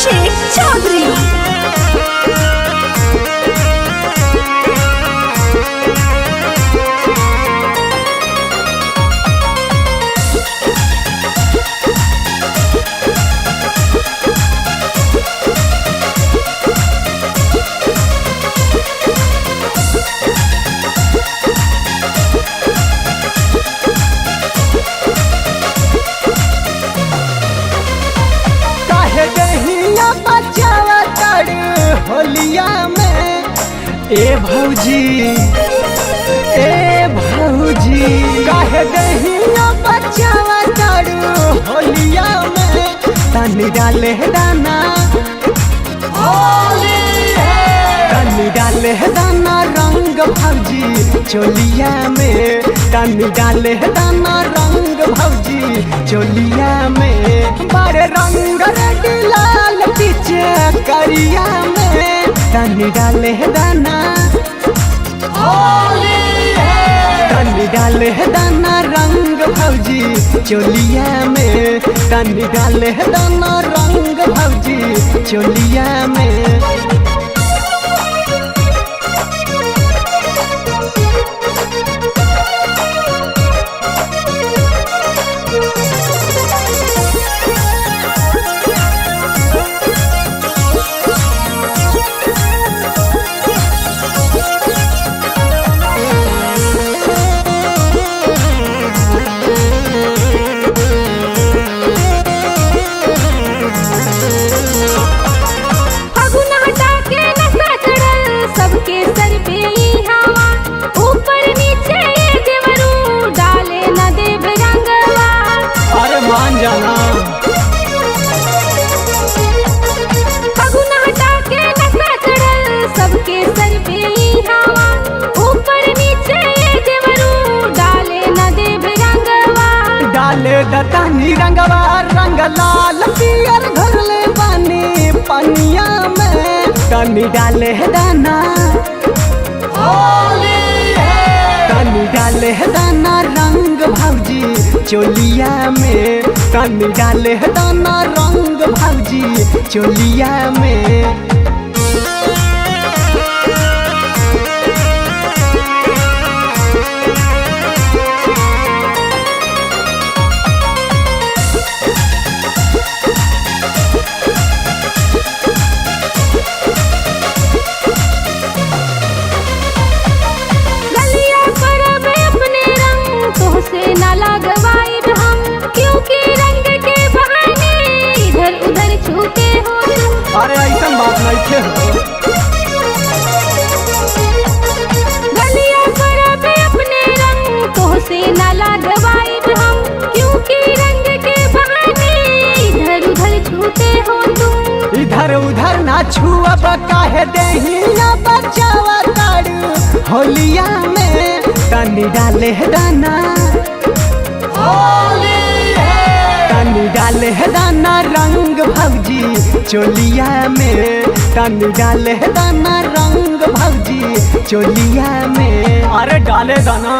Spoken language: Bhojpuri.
अभिषेक चौधरी। होलिया में ए भौजी काहे दहिया बचावा तारू होलिया में तनी डाले दाना तनी डाले दाना रंग भौजी चोलिया में तनी डाले दाना रंग भौजी चोलिया में बड़े रंग रे लाल पीछे करिया में तनी डाले दाना तनी डाले दाना रंग भौजी चोलिया में तनी डाले दाना रंग भौजी चोलिया में। दतानी रंगवा रंग लाल पियर घरले पानी पनिया में तनी डाले दाना तनी डाले दाना रंग भौजी चोलिया में तनी डाले दाना रंग भौजी चोलिया में। अरे ऐसा बात नहीं थे गलिया पर अपने रंग तो से ना लगवाई हम क्योंकि रंग के बहाने इधर उधर छूते हो तुम। इधर उधर ना छुअब काहे देहिया बचावा तारू होलिया में तनी डाले दाना तनी डाले दाना रंग भौजी चोलिया में तनी डाले दाना रंग भौजी चोलिया में। अरे डाले दाना।